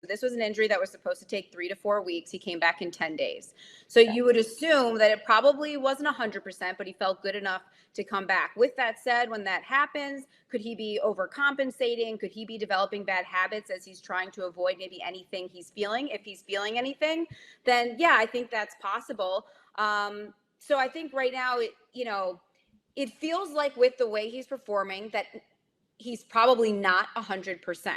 This was an injury that was supposed to take 3 to 4 weeks. He came back in 10 days. So you would assume that it probably wasn't 100%, but he felt good enough to come back. With that said, when that happens, could he be overcompensating? Could he be developing bad habits as he's trying to avoid maybe anything he's feeling? If he's feeling anything, then yeah, I think that's possible. So I think right now, it feels like with the way he's performing that he's probably not 100%.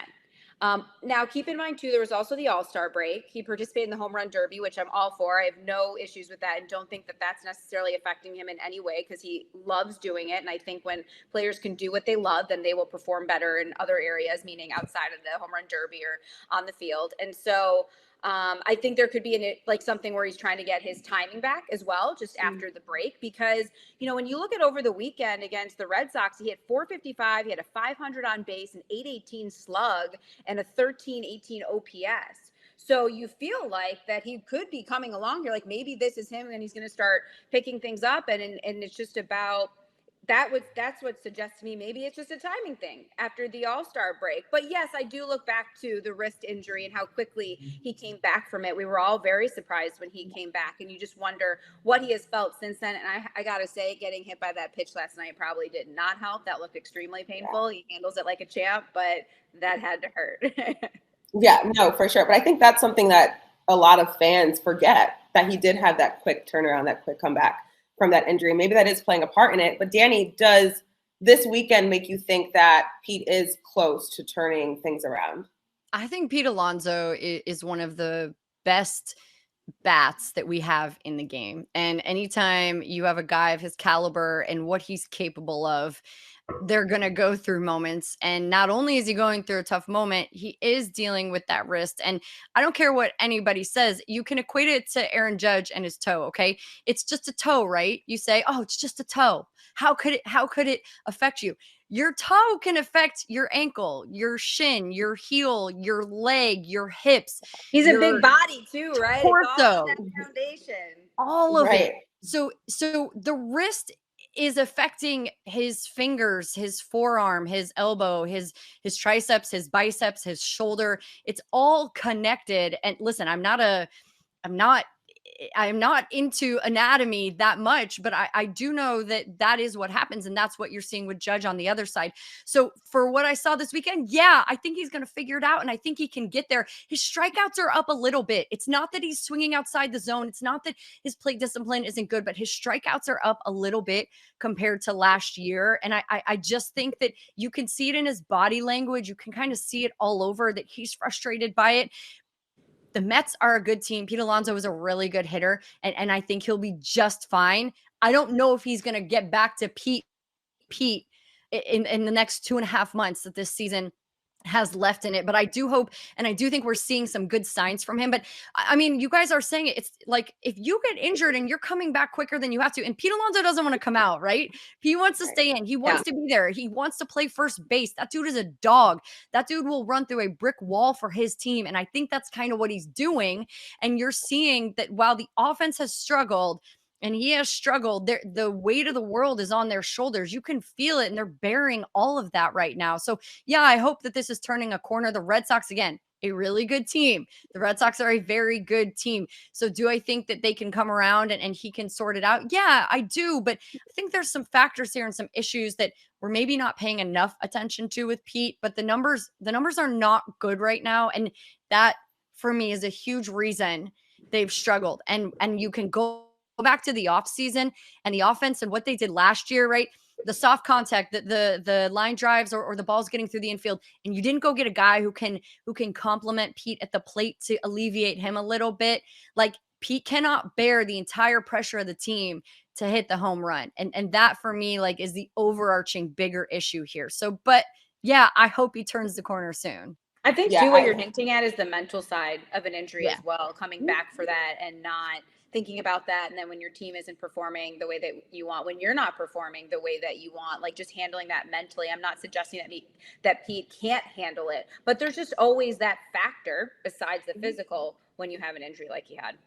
Now, keep in mind, too, there was also the All-Star break. He participated in the Home Run Derby, which I'm all for. I have no issues with that and don't think that that's necessarily affecting him in any way because he loves doing it. And I think when players can do what they love, then they will perform better in other areas, meaning outside of the Home Run Derby or on the field. And so I think there could be something where he's trying to get his timing back as well, just after the break, because, when you look at over the weekend against the Red Sox, he hit 455, he had a 500 on base, an 818 slug, and a 1318 OPS. So you feel like that he could be coming along here. Like maybe this is him and he's going to start picking things up. And it's just about that's what suggests to me maybe it's just a timing thing after the All-Star break. But yes, I do look back to the wrist injury and how quickly he came back from it. We were all very surprised when he came back, and you just wonder what he has felt since then. And I gotta say, getting hit by that pitch last night probably did not help. That looked extremely painful. He handles it like a champ, but that had to hurt. Yeah, no, for sure. But I think that's something that a lot of fans forget, that he did have that quick turnaround, that quick comeback from that injury. Maybe that is playing a part in it. But Dani, does this weekend make you think that Pete is close to turning things around? I think Pete Alonso is one of the best bats that we have in the game. And anytime you have a guy of his caliber and what he's capable of, they're going to go through moments. And not only is he going through a tough moment, he is dealing with that wrist. And I don't care what anybody says, you can equate it to Aaron Judge and his toe. Okay. It's just a toe, right? You say, oh, it's just a toe. How could it affect you? Your toe can affect your ankle, your shin, your heel, your leg, your hips. He's a big body too, right? Torso. It's all that foundation. All of it. So the wrist is affecting his fingers, his forearm, his elbow, his triceps, his biceps, his shoulder. It's all connected. And listen, I'm not into anatomy that much, but I do know that is what happens. And that's what you're seeing with Judge on the other side. So for what I saw this weekend, yeah, I think he's going to figure it out. And I think he can get there. His strikeouts are up a little bit. It's not that he's swinging outside the zone. It's not that his plate discipline isn't good, but his strikeouts are up a little bit compared to last year. And I just think that you can see it in his body language. You can kind of see it all over that he's frustrated by it. The Mets are a good team. Pete Alonso is a really good hitter, and I think he'll be just fine. I don't know if he's going to get back to Pete in the next 2.5 months that this season has left in it. But I do hope, and I do think we're seeing some good signs from him. But I mean, you guys are saying it. It's like if you get injured and you're coming back quicker than you have to, and Pete Alonso doesn't want to come out, right? He wants to stay in. He wants to be there. He wants to play first base. That dude is a dog. That dude will run through a brick wall for his team. And I think that's kind of what he's doing. And you're seeing that while the offense has struggled, and he has struggled, the weight of the world is on their shoulders. You can feel it, and they're bearing all of that right now. So, yeah, I hope that this is turning a corner. The Red Sox, again, a really good team. The Red Sox are a very good team. So do I think that they can come around and he can sort it out? Yeah, I do. But I think there's some factors here and some issues that we're maybe not paying enough attention to with Pete. But the numbers are not good right now. And that, for me, is a huge reason they've struggled. And you can go back to the offseason and the offense and what they did last year, right? The soft contact, the line drives or the balls getting through the infield, and you didn't go get a guy who can complement Pete at the plate to alleviate him a little bit. Like Pete cannot bear the entire pressure of the team to hit the home run. And that for me, like, is the overarching bigger issue here. So, but yeah, I hope he turns the corner soon. I think too, what you're hinting at is the mental side of an injury as well, coming back for that and not thinking about that. And then when your team isn't performing the way that you want, when you're not performing the way that you want, like just handling that mentally. I'm not suggesting that Pete can't handle it, but there's just always that factor besides the physical when you have an injury like he had.